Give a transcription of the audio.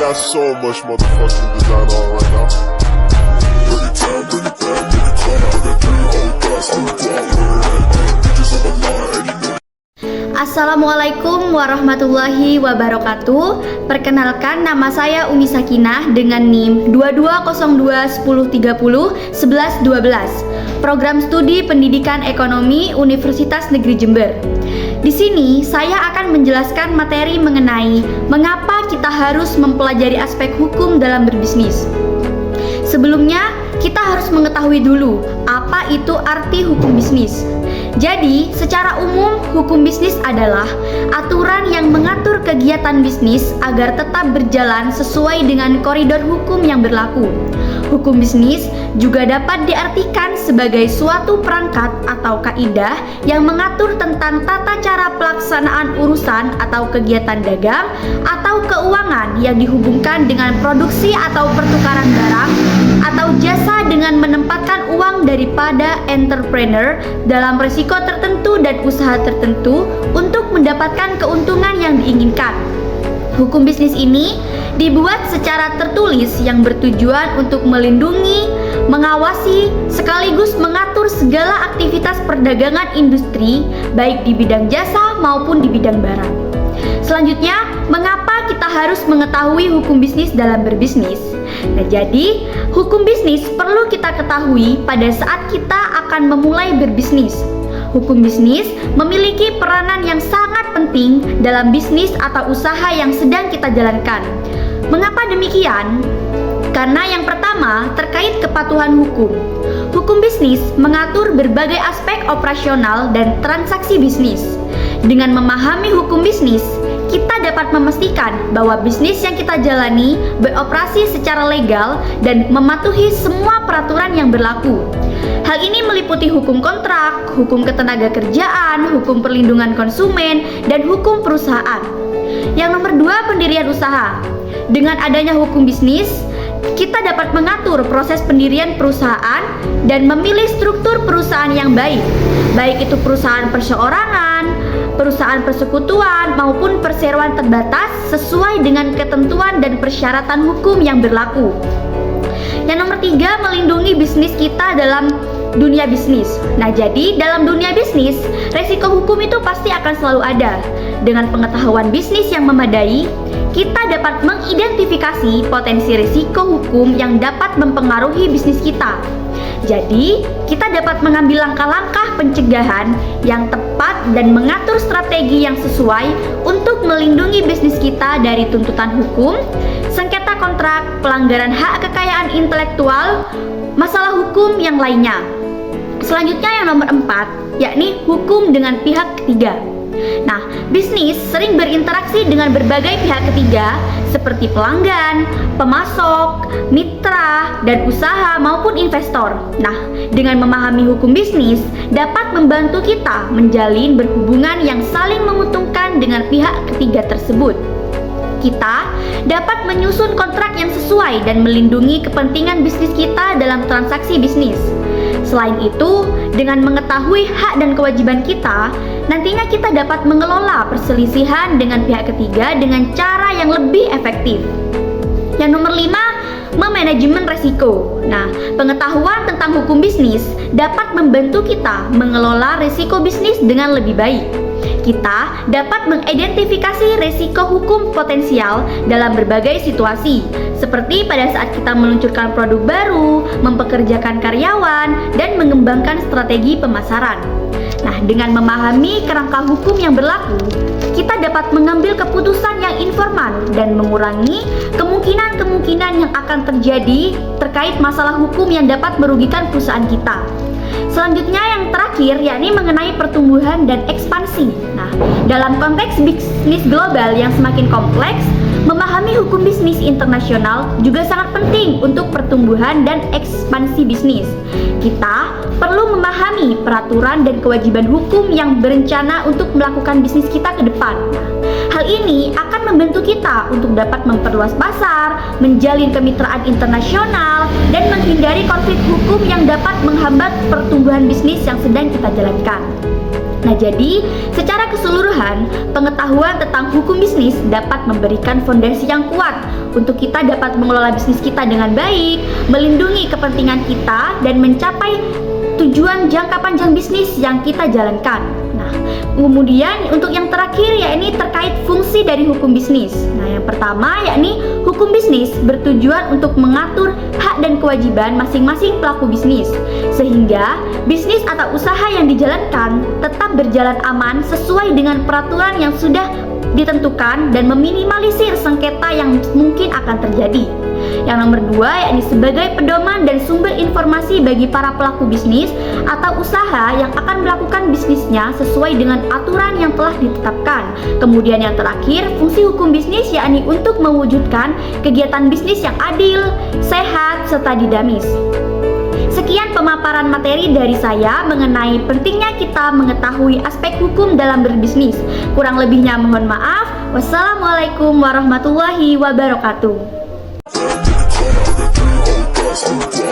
got so much motherfucking design on right now. Bring it down, bring it down, make it clap. I got 3 old guys, I'm the block, bitches on my line, and you know. Assalamualaikum warahmatullahi wabarakatuh. Perkenalkan, nama saya Umi Sakinah dengan NIM 220210301112, Program Studi Pendidikan Ekonomi Universitas Negeri Jember. Di sini saya akan menjelaskan materi mengenai mengapa kita harus mempelajari aspek hukum dalam berbisnis. Sebelumnya, kita harus mengetahui dulu apa itu arti hukum bisnis. Jadi, secara umum, hukum bisnis adalah aturan yang mengatur kegiatan bisnis agar tetap berjalan sesuai dengan koridor hukum yang berlaku. Hukum bisnis juga dapat diartikan sebagai suatu perangkat atau kaidah yang mengatur tentang tata cara pelaksanaan urusan atau kegiatan dagang atau keuangan yang dihubungkan dengan produksi atau pertukaran barang atau jasa dengan menempatkan uang daripada entrepreneur dalam risiko tertentu dan usaha tertentu untuk mendapatkan keuntungan yang diinginkan. Hukum bisnis ini dibuat secara tertulis yang bertujuan untuk melindungi, mengawasi, sekaligus mengatur segala aktivitas perdagangan industri, baik di bidang jasa maupun di bidang barang. Selanjutnya, mengapa kita harus mengetahui hukum bisnis dalam berbisnis? Nah, jadi, hukum bisnis perlu kita ketahui pada saat kita akan memulai berbisnis. Hukum bisnis memiliki peranan yang sangat penting dalam bisnis atau usaha yang sedang kita jalankan. Mengapa demikian? Karena yang pertama, terkait kepatuhan hukum. Hukum bisnis mengatur berbagai aspek operasional dan transaksi bisnis. Dengan memahami hukum bisnis, kita dapat memastikan bahwa bisnis yang kita jalani beroperasi secara legal dan mematuhi semua peraturan yang berlaku. Hal ini meliputi hukum kontrak, hukum ketenagakerjaan, hukum perlindungan konsumen, dan hukum perusahaan. Yang nomor 2, pendirian usaha. Dengan adanya hukum bisnis, kita dapat mengatur proses pendirian perusahaan dan memilih struktur perusahaan yang baik itu perusahaan perseorangan, perusahaan persekutuan, maupun perseroan terbatas sesuai dengan ketentuan dan persyaratan hukum yang berlaku. Yang nomor 3, melindungi bisnis kita dalam dunia bisnis. Nah, jadi dalam dunia bisnis, resiko hukum itu pasti akan selalu ada. Dengan pengetahuan bisnis yang memadai, kita dapat mengidentifikasi potensi risiko hukum yang dapat mempengaruhi bisnis kita. Jadi, kita dapat mengambil langkah-langkah pencegahan yang tepat dan mengatur strategi yang sesuai untuk melindungi bisnis kita dari tuntutan hukum, sengketa kontrak, pelanggaran hak kekayaan intelektual, masalah hukum yang lainnya. Selanjutnya yang nomor 4, yakni hukum dengan pihak ketiga. Nah, bisnis sering berinteraksi dengan berbagai pihak ketiga seperti pelanggan, pemasok, mitra, dan usaha maupun investor. Nah, dengan memahami hukum bisnis dapat membantu kita menjalin berhubungan yang saling menguntungkan dengan pihak ketiga tersebut. Kita dapat menyusun kontrak yang sesuai dan melindungi kepentingan bisnis kita dalam transaksi bisnis. Selain itu, dengan mengetahui hak dan kewajiban kita, nantinya kita dapat mengelola perselisihan dengan pihak ketiga dengan cara yang lebih efektif. Yang nomor 5, memanajemen resiko. Nah, pengetahuan tentang hukum bisnis dapat membantu kita mengelola risiko bisnis dengan lebih baik. Kita dapat mengidentifikasi risiko hukum potensial dalam berbagai situasi, seperti pada saat kita meluncurkan produk baru, mempekerjakan karyawan, dan mengembangkan strategi pemasaran. Nah, dengan memahami kerangka hukum yang berlaku, kita dapat mengambil keputusan yang informan dan mengurangi kemungkinan-kemungkinan yang akan terjadi terkait masalah hukum yang dapat merugikan perusahaan kita. Selanjutnya yang terakhir, yakni mengenai pertumbuhan dan ekspansi. Nah, dalam konteks bisnis global yang semakin kompleks, memahami hukum bisnis internasional juga sangat penting untuk pertumbuhan dan ekspansi bisnis. Kita perlu memahami peraturan dan kewajiban hukum yang berencana untuk melakukan bisnis kita ke depan. Hal ini akan membantu kita untuk dapat memperluas pasar, menjalin kemitraan internasional, dan menghindari konflik hukum yang dapat menghambat pertumbuhan bisnis yang sedang kita jalankan. Nah, Nah, jadi secara keseluruhan, pengetahuan tentang hukum bisnis dapat memberikan fondasi yang kuat untuk kita dapat mengelola bisnis kita dengan baik, melindungi kepentingan kita, dan mencapai tujuan jangka panjang bisnis yang kita jalankan. Nah, kemudian untuk yang terakhir yakni terkait fungsi dari hukum bisnis. Nah, yang pertama yakni hukum bisnis bertujuan untuk mengatur hak dan kewajiban masing-masing pelaku bisnis, sehingga bisnis atau usaha yang dijalankan tetap berjalan aman sesuai dengan peraturan yang sudah ditentukan dan meminimalisir sengketa yang mungkin akan terjadi. Yang nomor dua yakni sebagai pedoman dan sumber informasi bagi para pelaku bisnis atau usaha yang akan melakukan bisnisnya sesuai dengan aturan yang telah ditetapkan. Kemudian yang terakhir, fungsi hukum bisnis yakni untuk mewujudkan kegiatan bisnis yang adil, sehat, serta dinamis. Sekian pemaparan materi dari saya mengenai pentingnya kita mengetahui aspek hukum dalam berbisnis. Kurang lebihnya mohon maaf. Wassalamualaikum warahmatullahi wabarakatuh. I'm